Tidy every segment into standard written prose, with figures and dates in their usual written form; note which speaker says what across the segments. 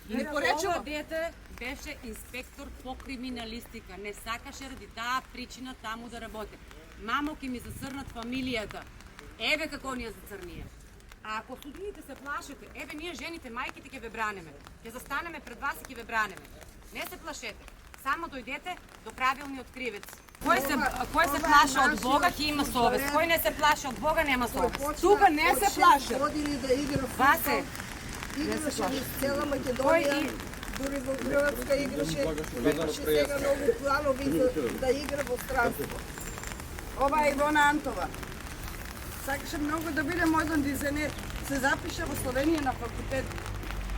Speaker 1: И поречува.
Speaker 2: Ова дете беше инспектор по криминалистика. Не сакаше ради таа причина таму да работи. Мамо, ке ми зацрнат фамилијата. Еве како ни ја зацрнија. А ако студиите се плашите, еве ние жените, мајките ќе ве бранеме. Ќе застанеме пред вас и ќе ве бранеме. Не се плашете. Само дојдете до правилниот кривец. Кој се плаша од Бога ќе има совест. Кој не се плаша од Бога нема совест.
Speaker 1: Тука не се плаша.
Speaker 2: Васе,
Speaker 3: Играше из цела Македонија, дури во Хрватска играше, имаше сега многу планови да игра во странство.
Speaker 1: Ова е Ивона Антова. Сакаше многу да биде моден дизајнер. Се запиша во Словенија на факултет.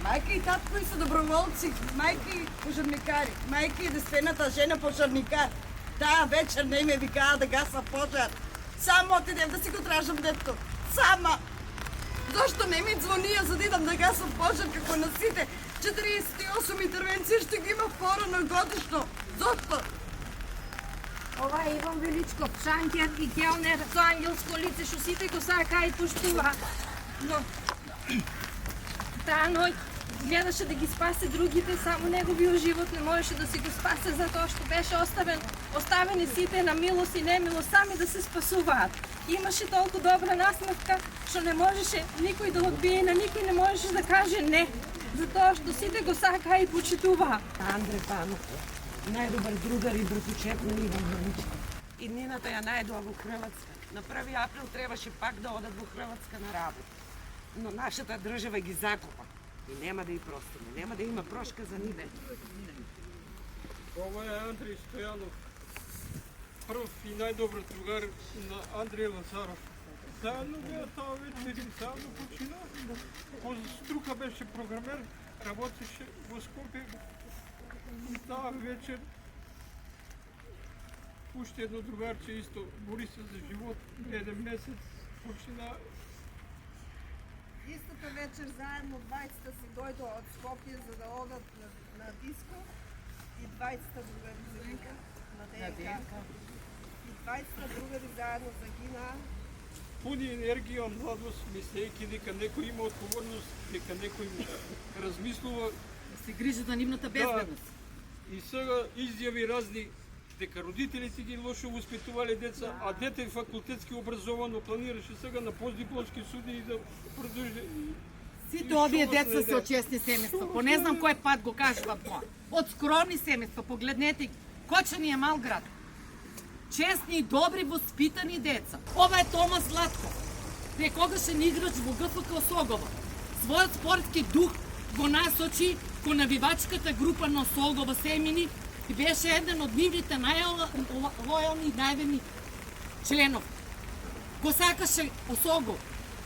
Speaker 1: Мајка и татко и се доброволци, мајка и пожарникари, мајка и единствената жена пожарникар. Таа вечер не ме викаа да гаса пожар. Само отидем да си го тражам детето. Сама. Зошто не ми звонија за да идам да гасам пожар како на сите 48 интервенции што ги има порано годишно? Зошто?
Speaker 4: Ова е Иван Величков, шанкер и келнер со ангелско лице, што сите го сака и поштува. Но таа ноќ гледаше да ги спасе другите, само неговиот живот не можеше да си го спасе затоа што беше оставени сите на милост и немилост сами да се спасуваат. Имаше толку добра насмевка што не можеше никој да одбие, на никој не можеше да каже не, затоа што сите го сакаа и почитуваа.
Speaker 5: Андре Панов, најдобар другар и братучет на Иван Величков. И Нината ја најдоа во Хрватска. На 1 април требаше пак да одат во Хрватска на работа. Но нашата држава ги закопа. И нема да ја простиме, нема да има прошка за ниве.
Speaker 6: Ова е Андреј Стојанов, прв и најдобар другар на Андреј Лазаров. Заедно беа таа вечер и заедно почина. По струка беше програмер, работеше во Скопје. И таа вечер уште едно другарче исто бори се за живот, еден месец почина.
Speaker 3: Истата вечер заедно 20-та си дојдоа од Скопје за да одат на диско и 20-та другари Зеленка на ДНК. И 20-та другари заедно загинаа.
Speaker 6: Пуни енергија, младост, мислејќи дека некој има одговорност, дека некој размислува.
Speaker 2: се грижат за нивната безбедност.
Speaker 6: Да, и сега изјави разни дека родителите ги лошо воспитувале деца, а дете факултетски образовано планираше сега на постдипломски студии да продолжи.
Speaker 2: Сите овие деца се од честни семејства. По не знам кој пат го кажувам тоа. Од скромни семејства, погледнете ги. Кочани е мал град. Честни и добри воспитани деца. Ова е Тома Златко. Некогашен играч во ГФК Осогово. Својот спортски дух го насочи кон навивачката група на Осогово Семини и беше еден од нивните најлојални и најверни членов. Го сакаше Осогово.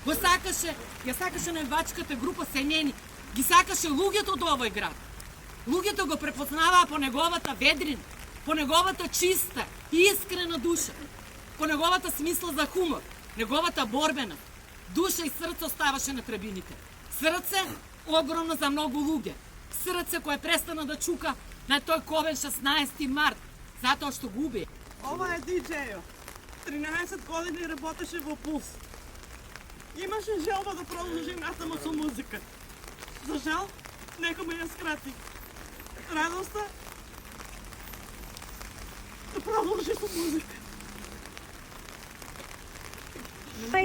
Speaker 2: Го сакаше, ја сакаше навивачката група Семени. Ги сакаше луѓето од овој град. Луѓето го препознаваа по неговата ведрина, по неговата чиста и искрена душа, по неговата смисла за хумор, неговата борбена душа и срце оставаше на трибините. Срце огромно за многу луѓе. Срце кое престана да чука на тој ковен 16 март, затоа што губи.
Speaker 1: Ова е диџејо. 13 години работеше во Пулс. Имаше желба да продолжи натаму со музика. За жал, некој ја скрати. Радоста да продолжи со музика.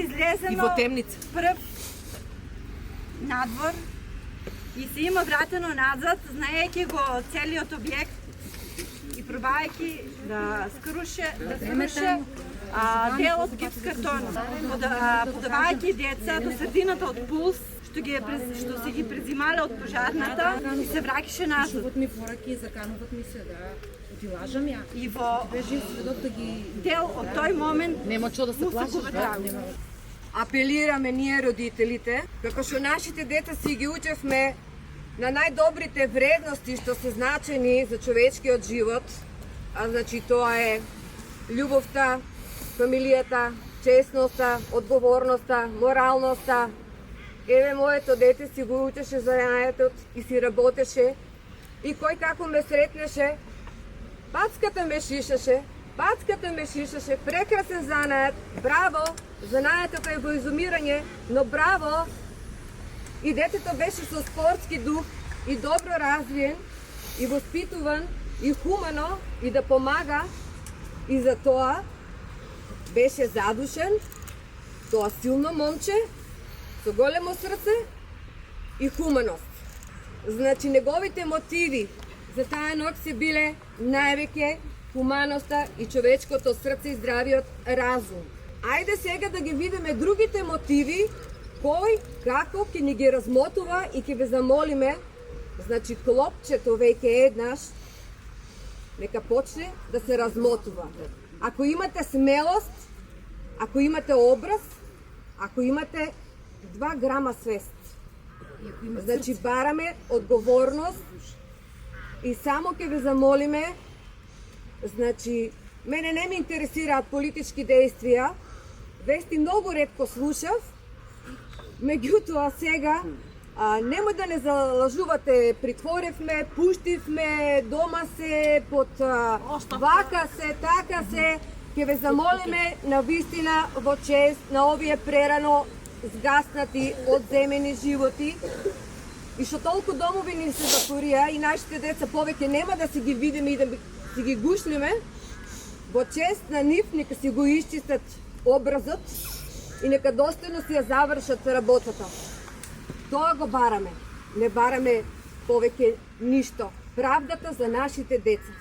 Speaker 4: Излезено
Speaker 2: И во темница.
Speaker 4: прв надвор и се има вратено назад, знаејќи го целиот објект и пробајќи да скруше дел од гипс картон, подавајќи деца до средината од Пулс, што се ги презимале од пожарната и се враќаше назад.
Speaker 7: Живот ми фораки, закануват ми се да отилажам ја.
Speaker 4: И во
Speaker 7: Бежи сведок да ги...
Speaker 4: дел од тој момент
Speaker 2: Нема што да се плашиш, да?
Speaker 8: Апелираме ние родителите, како што нашите деца си ги учевме на најдобрите вредности што се значени за човечкиот живот, а значи тоа е љубовта, фамилијата, честноста, одговорноста, моралноста. Еве моето дете си го учеше занаетот и си работеше и кој како ме сретнеше, пацката ме шишеше, прекрасен занает, браво, занаетот е во изумирање, но браво, и детето беше со спортски дух и добро развиен, и воспитуван, и хумано, и да помага, и за тоа беше задушен, тоа силно момче, со големо срце и хуманост. Значи, неговите мотиви за таа ног се биле највеќе хуманоста и човечкото срце и здравиот разум. Ајде сега да ги видиме другите мотиви, кој, како ќе ни ги размотува и ќе ве замолиме, значи клопчето веќе еднаш, нека почне да се размотува. Ако имате смелост, ако имате образ, ако имате 2 грама свест, значи бараме одговорност и само ќе ве замолиме, значи, мене не ме интересираат политички действија, вести многу ретко слушав, меѓутоа сега немој да не залажувате, притворевме, пуштивме, дома се, под вака се, така се, ќе ве замолиме на вистина во чест на овие прерано згаснати одземени животи и што толку домови ни се затворија и нашите деца повеќе нема да си ги видиме и да си ги гушлиме, во чест на нив нека си го исчистат образот и нека достојно си ја завршат работата. Тоа го бараме. Не бараме повеќе ништо. Правдата за нашите деца.